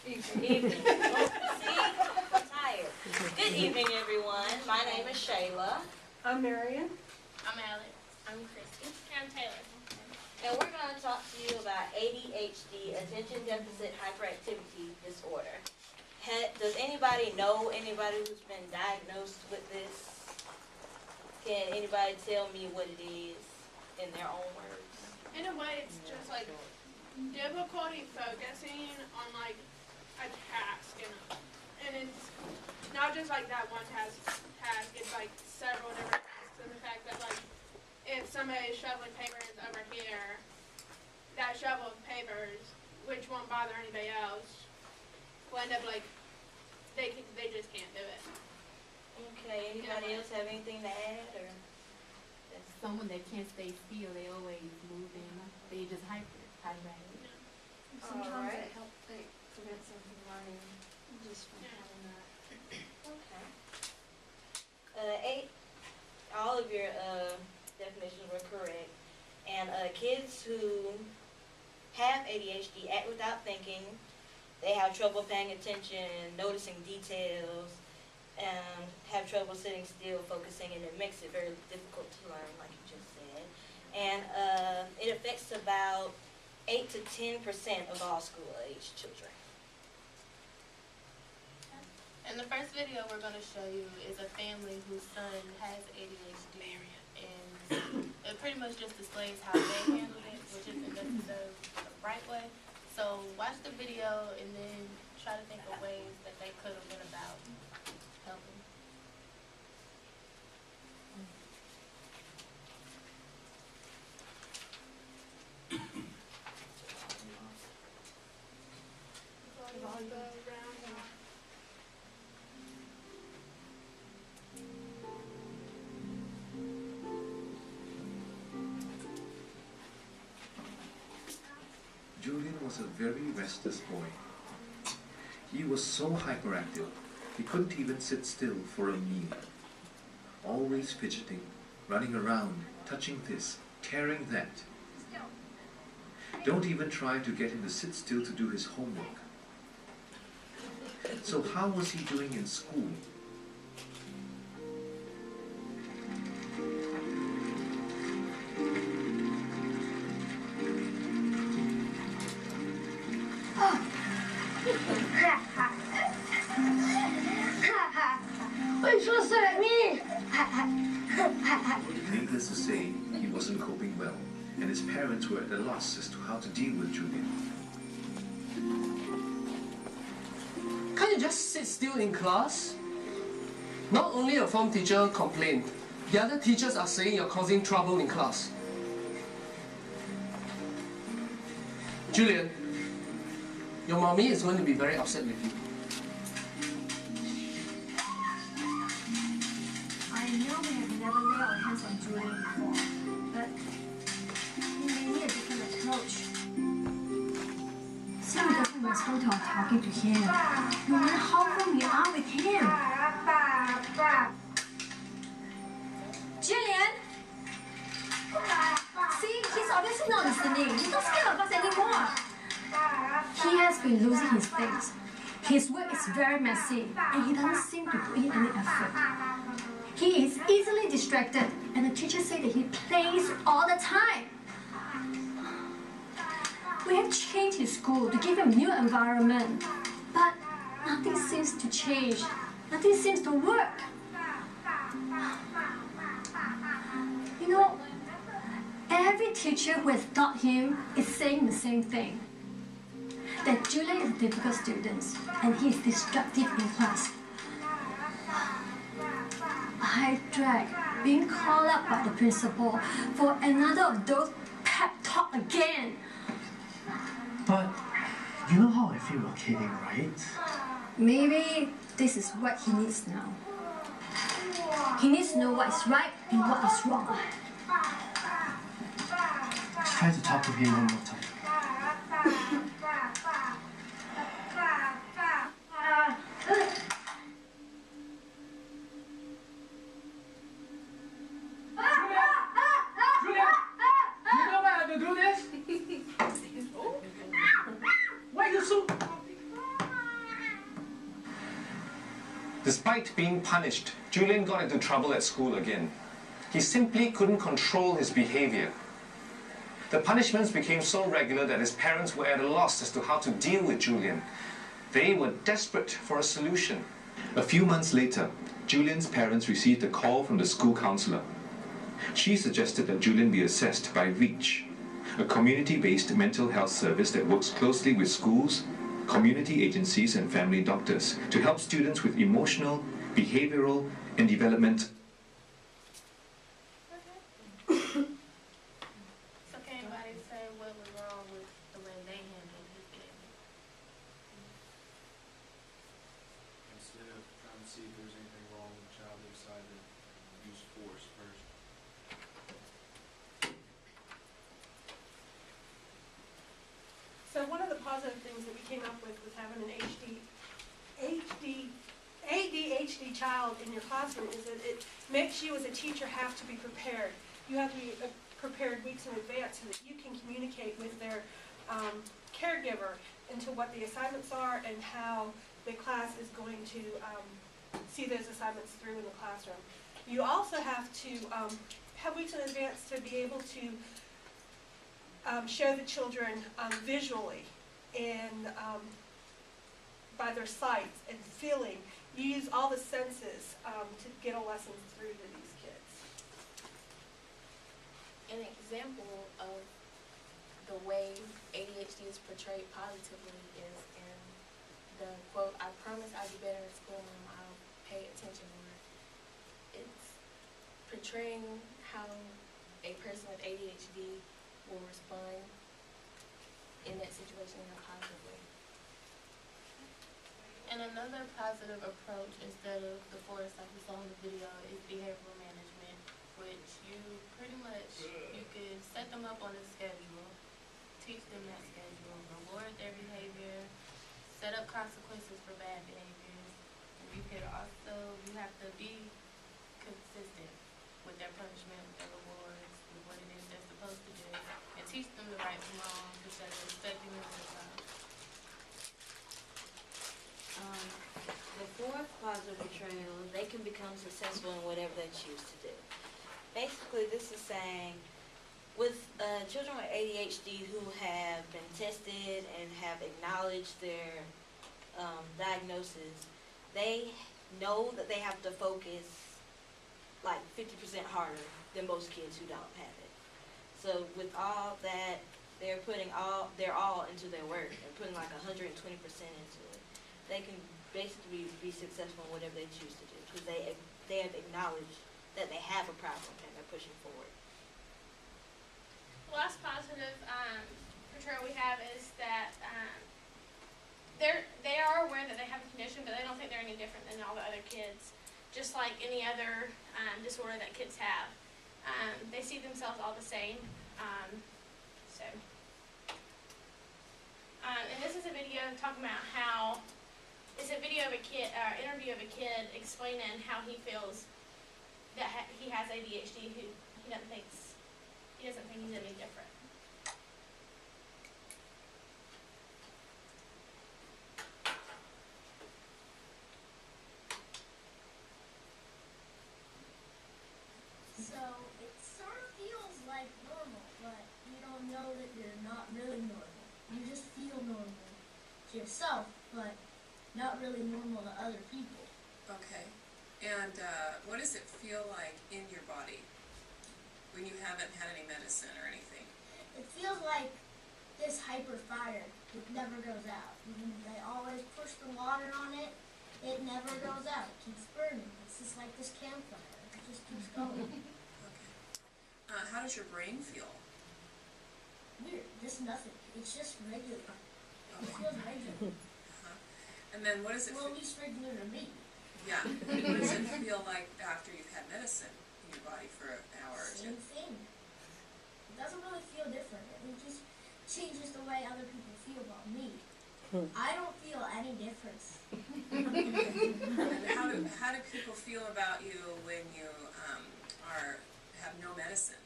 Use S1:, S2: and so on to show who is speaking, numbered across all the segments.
S1: Evening. See? I'm tired. Good evening, everyone. My name is Shayla.
S2: I'm Marion.
S3: I'm Alex. I'm Christy. I'm Taylor.
S1: And we're going to talk to you about ADHD, Attention Deficit Hyperactivity Disorder. Does anybody know anybody who's been diagnosed with this? Can anybody tell me what it is in their own words?
S3: In a way, it's just like difficulty focusing on like a task, and it's not just like that one task. It's like several different tasks, and the fact that like if somebody is shoveling papers over here, that shovel of papers, which won't bother anybody else, will end up like they just can't do it.
S1: Okay, anybody else have anything to add? Or
S4: someone that can't stay still, they always moving, they just hyperactive.
S3: Yeah.
S2: Sometimes it helps, it prevents them from learning just from having that.
S1: Okay. All of your definitions were correct. And kids who have ADHD act without thinking. They have trouble paying attention, noticing details, and have trouble sitting still, focusing, and it makes it very difficult to learn, like you just said. And it affects about 8 to 10% of all school-age children.
S3: And the first video we're going to show you is a family whose son has ADHD, and it pretty much just displays how they handled it, which isn't necessarily the right way. So watch the video and then try to think of ways that they could have went about helping.
S5: Julian was a very restless boy. He was so hyperactive, he couldn't even sit still for a meal. Always fidgeting, running around, touching this, tearing that. Don't even try to get him to sit still to do his homework. So how was he doing in school? Needless to say, he wasn't coping well, and his parents were at a loss as to how to deal with Julian.
S6: Can't you just sit still in class? Not only a form teacher complained, the other teachers are saying you're causing trouble in class. Julian, your mommy is going to be very upset with you.
S7: I know we have never laid our hands on Julian before, but we may need a different approach. Sam doesn't respond to our talking to him, no matter how firm we are with him. Julian! See, he's obviously not listening. He's not scared of us anymore. He has been losing his things. His work is very messy, and he doesn't seem to put in any effort. He is easily distracted, and the teachers say that he plays all the time. We have changed his school to give him a new environment, but nothing seems to change. Nothing seems to work. You know, every teacher who has taught him is saying the same thing. That Julian is a difficult student, and he is destructive in class. I dread being called up by the principal for another of those pep talk again.
S6: But you know how I feel about kidding, right?
S7: Maybe this is what he needs now. He needs to know what is right and what is wrong.
S6: Try to talk to him one more time.
S5: Despite being punished, Julian got into trouble at school again. He simply couldn't control his behavior. The punishments became so regular that his parents were at a loss as to how to deal with Julian. They were desperate for a solution. A few months later, Julian's parents received a call from the school counselor. She suggested that Julian be assessed by REACH, a community-based mental health service that works closely with schools, community agencies and family doctors to help students with emotional, behavioral and development.
S4: So can anybody say what was wrong with the way they handled his behavior?
S8: Instead of trying to see if there's anything wrong with the child, they decided to use force first.
S9: So one of the positive things that we came up with having an ADHD child in your classroom is that it makes you as a teacher have to be prepared. You have to be prepared weeks in advance so that you can communicate with their caregiver into what the assignments are and how the class is going to see those assignments through in the classroom. You also have to have weeks in advance to be able to show the children visually and by their sight and feeling. You use all the senses to get a lesson through to these kids.
S10: An example of the way ADHD is portrayed positively is in the quote, "I promise I'll be better at school and I'll pay attention more." It's portraying how a person with ADHD will respond in that situation in a positive way.
S4: And another positive approach instead of the force like we saw in the video is behavioral management, which you pretty much, you could set them up on a schedule, teach them that schedule, reward their behavior, set up consequences for bad behaviors. And you could also, you have to be consistent with their punishment, with their rewards, with what it is they're supposed to do, and teach them the right from wrong instead of expecting them to stop.
S1: The fourth positive portrayal, they can become successful in whatever they choose to do. Basically, this is saying, with children with ADHD who have been tested and have acknowledged their diagnosis, they know that they have to focus like 50% harder than most kids who don't have it. So with all that, they're putting their all into their work and putting like 120% into it. They can basically be successful in whatever they choose to do because they have acknowledged that they have a problem and they're pushing forward.
S3: The last positive portrayal we have is that they are aware that they have a condition, but they don't think they're any different than all the other kids. Just like any other disorder that kids have. They see themselves all the same. And this is a video talking about how, it's a video of a kid, interview of a kid explaining how he feels that he has ADHD, who he doesn't think he's any different.
S11: So it sort of feels like normal, but you don't know that you're not really normal. You just feel normal to yourself, but not really normal to other people.
S12: Okay. And what does it feel like in your body when you haven't had any medicine or anything?
S11: It feels like this hyper fire. It never goes out. They always push the water on it. It never goes out. It keeps burning. It's just like this campfire. It just keeps going.
S12: Okay. How does your brain feel?
S11: Weird. Just nothing. It's just regular. It
S12: Okay.
S11: feels regular.
S12: And then what does it
S11: Well,
S12: feel?
S11: at least regular to me.
S12: Yeah. What does it feel like after you've had medicine in your body for an hour or two?
S11: Same thing. It doesn't really feel different. It just changes the way other people feel about me. I don't feel any difference.
S12: And how do people feel about you when you have no medicine?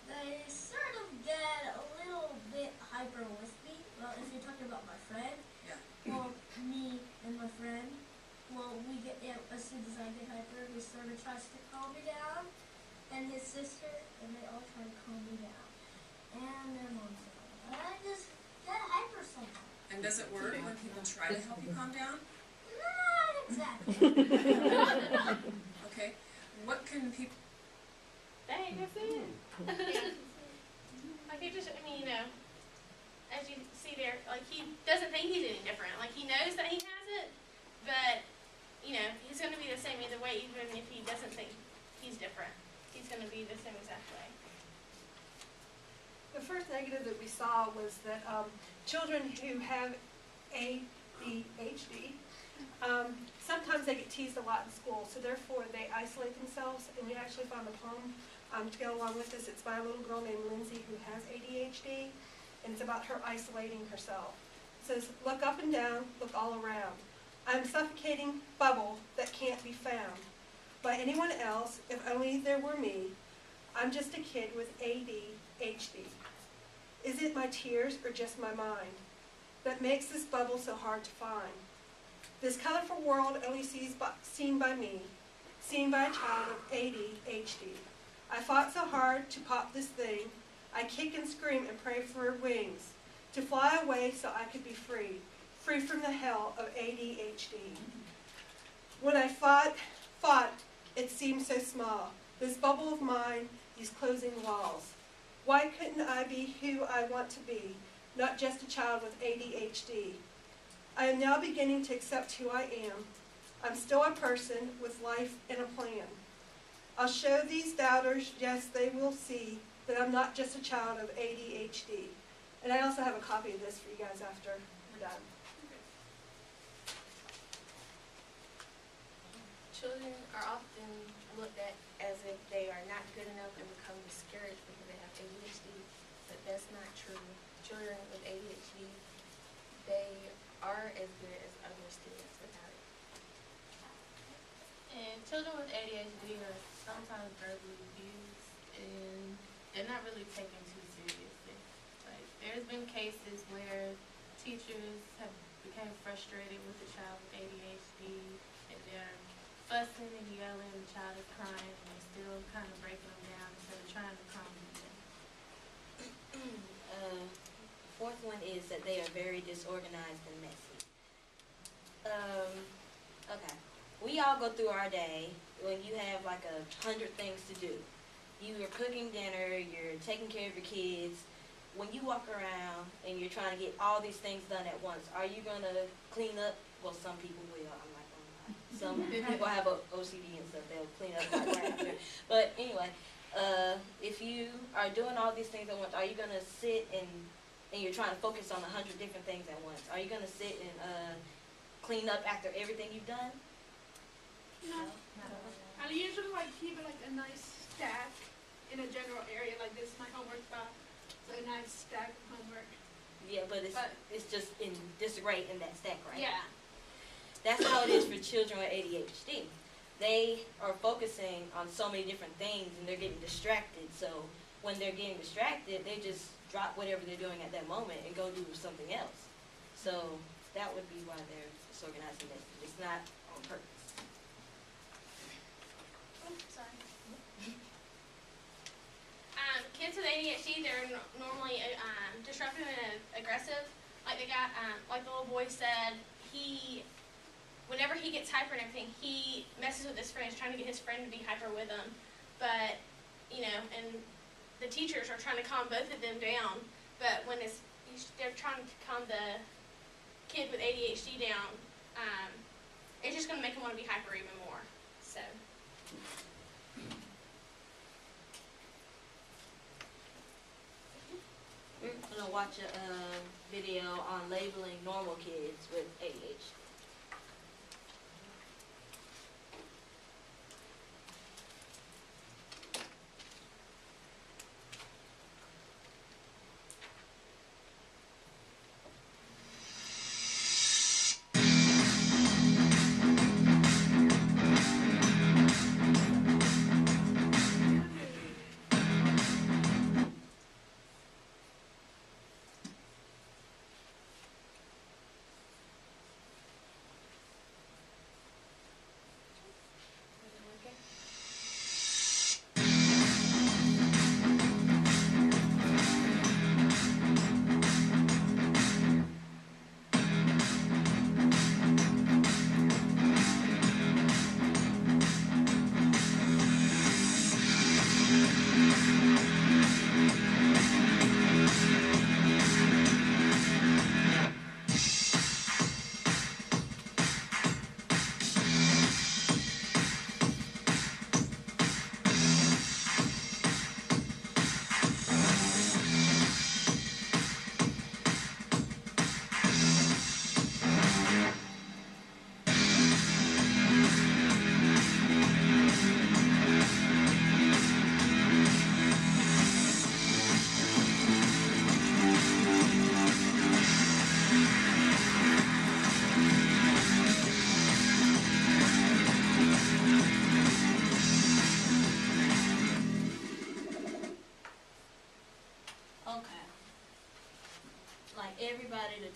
S11: They sort of get a little bit hyper with me. Well, if you're talking about my friend,
S12: Yeah.
S11: well, me and my friend, well, we sister, and they all try to calm me down. And their mom's like, I just get hyper sometimes.
S12: And does it work when people try to help you calm down?
S11: Not exactly.
S12: Okay. What can people?
S10: Dang, that's it. Yeah. Like he just, I mean, you know, as you see there, like he doesn't think he's any different. Like he knows that he has it, but you know, he's going to be the same either way, even if he doesn't think he's different. He's going to be the same exact way.
S9: The first negative that we saw was that children who have ADHD, sometimes they get teased a lot in school, so therefore they isolate themselves, and we actually found a poem to go along with this. It's by a little girl named Lindsay who has ADHD, and it's about her isolating herself. It says, look up and down, look all around. I'm a suffocating bubble that can't be found by anyone else, if only there were me. I'm just a kid with ADHD. Is it my tears or just my mind that makes this bubble so hard to find? This colorful world only seen by me, seen by a child of ADHD. I fought so hard to pop this thing. I kick and scream and pray for wings, to fly away so I could be free, free from the hell of ADHD. When I fought, it seemed so small, this bubble of mine, these closing walls. Why couldn't I be who I want to be, not just a child with ADHD? I am now beginning to accept who I am. I'm still a person with life and a plan. I'll show these doubters, yes, they will see that I'm not just a child of ADHD. And I also have a copy of this for you guys after we're done.
S10: Children are often looked at as if they are not good enough and become discouraged because they have ADHD, but that's not true. Children with ADHD, they are as good as other students without it. And children with ADHD are sometimes verbally abused, and they're not really taken too seriously. Like, there's been cases where teachers have become frustrated with a child with ADHD, and they're fussing and yelling, the child is crying, and they're still kind of breaking them down instead of trying to calm them down.
S1: Fourth one is that they are very disorganized and messy. Okay. We all go through our day when you have like 100 things to do. You are cooking dinner, you're taking care of your kids. When you walk around and you're trying to get all these things done at once, are you going to clean up? Well, some people will. I'm not going to lie. Some people have OCD and stuff. They'll clean up right after. But anyway, if you are doing all these things at once, are you going to sit and you're trying to focus on 100 different things at once? Are you going to sit and clean up after everything you've done?
S3: No. I usually like keep it like a nice stack in a general area, like this is my homework box. So a nice stack of homework.
S1: Yeah, but it's just in disarray in that stack, right?
S3: Yeah.
S1: That's how it is for children with ADHD. They are focusing on so many different things and they're getting distracted. So when they're getting distracted, they just drop whatever they're doing at that moment and go do something else. So that would be why they're disorganized and messy. It's not on purpose.
S10: Sorry. Kids with ADHD, they're normally disruptive and aggressive. Like the guy, like the little boy said, whenever he gets hyper and everything, he messes with his friends, trying to get his friend to be hyper with him. But, you know, and the teachers are trying to calm both of them down. But when they're trying to calm the kid with ADHD down, it's just going to make him want to be hyper even more. So.
S1: We're going to watch a video on labeling normal kids with ADHD.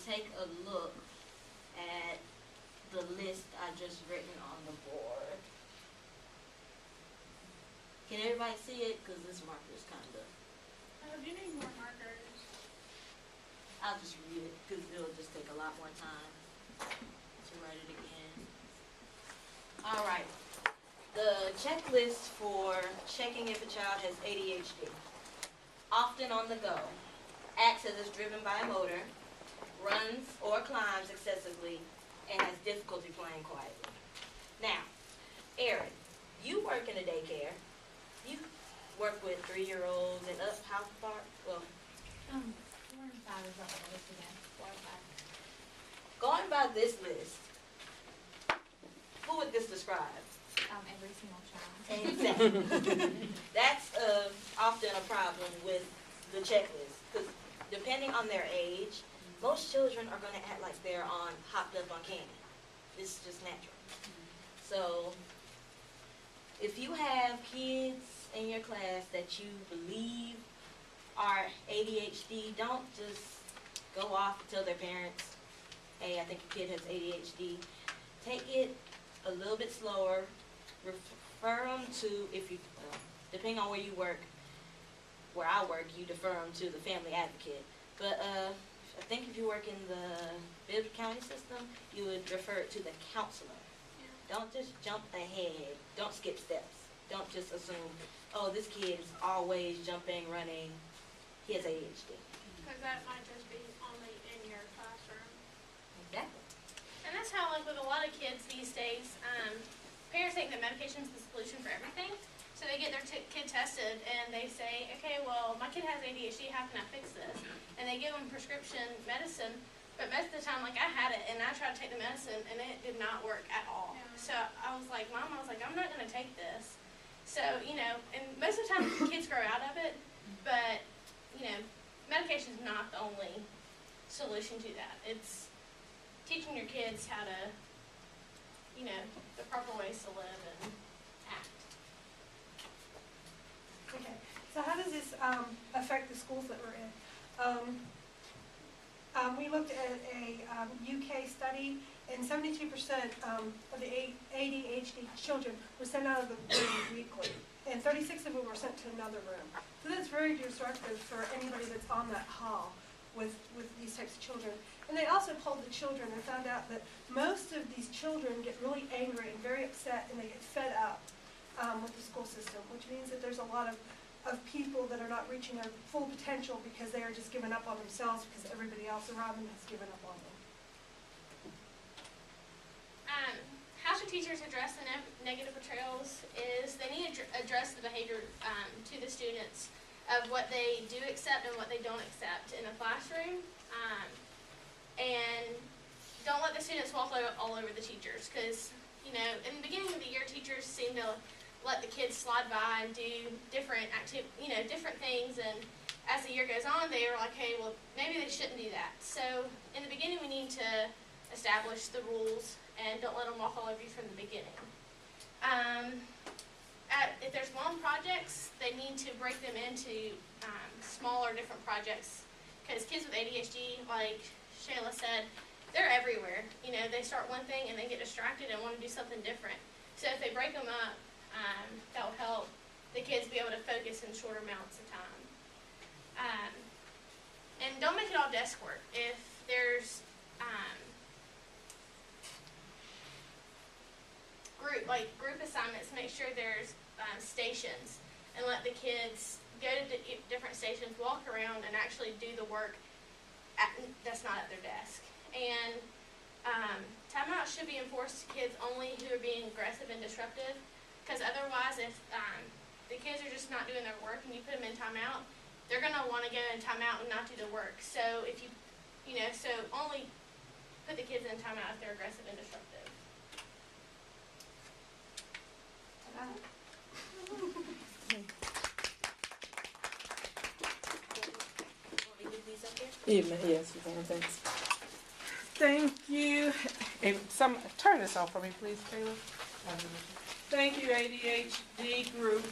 S1: take a look at the list I just written on the board. Can everybody see it? Because this marker is kind of...
S3: You need more markers.
S1: I'll just read it because it'll just take a lot more time to write it again. All right. The checklist for checking if a child has ADHD. Often on the go. Acts as if driven by a motor. Runs or climbs excessively and has difficulty playing quietly. Now, Erin, you work in a daycare. You work with 3-year-olds and up. How far? Well,
S13: 4 and 5 is what I was again. 4 and 5.
S1: Going by this list, who would this describe?
S13: Every single child.
S1: Exactly. That's often a problem with the checklist because depending on their age, most children are going to act like they're hopped up on candy. It's just natural. So if you have kids in your class that you believe are ADHD, don't just go off and tell their parents, hey, I think your kid has ADHD. Take it a little bit slower. Refer them to, depending on where you work, where I work, you defer them to the family advocate. But I think if you work in the Bibb County system, you would refer it to the counselor. Don't just jump ahead. Don't skip steps. Don't just assume, oh, this kid is always jumping, running. He has ADHD.
S3: Because that might just be only in your classroom.
S1: Exactly.
S4: And that's how, like, with a lot of kids these days, parents think that medication is the solution for everything. So they get their kid tested and they say, okay, well, my kid has ADHD, how can I fix this? And they give them prescription medicine, but most of the time, like, I had it and I tried to take the medicine and it did not work at all.
S3: Yeah.
S4: So I was like, Mom, I'm not going to take this. So, and most of the time kids grow out of it, but, medication is not the only solution to that. It's teaching your kids how to, the proper ways to live and act.
S9: Okay, so how does this affect the schools that we're in? We looked at a UK study, and 72% of the ADHD children were sent out of the room weekly, and 36 of them were sent to another room. So that's very disruptive for anybody that's on that hall with these types of children. And they also polled the children and found out that most of these children get really angry and very upset, and they get fed up with the school system, which means that there's a lot of people that are not reaching their full potential because they are just giving up on themselves because everybody else around them has given up on them.
S4: How should teachers address the negative portrayals is they need to address the behavior to the students of what they do accept and what they don't accept in the classroom. And don't let the students walk all over the teachers because, in the beginning of the year, teachers seem to let the kids slide by and do different different things, and as the year goes on, they are like, hey, well, maybe they shouldn't do that. So in the beginning, we need to establish the rules and don't let them walk all over you from the beginning. If there's long projects, they need to break them into smaller, different projects, because kids with ADHD, like Shayla said, they're everywhere. They start one thing and they get distracted and want to do something different. So if they break them up, that will help the kids be able to focus in shorter amounts of time. And don't make it all desk work. If there's group assignments, make sure there's stations, and let the kids go to different stations, walk around, and actually do the work that's not at their desk. And timeouts should be enforced to kids only who are being aggressive and disruptive, because otherwise, if the kids are just not doing their work and you put them in timeout, they're going to want to go in timeout and not do the work. So if so only put the kids in timeout if they're aggressive and disruptive.
S14: Yes, thanks. Thank you. And turn this off for me, please, Taylor. Thank you, ADHD group.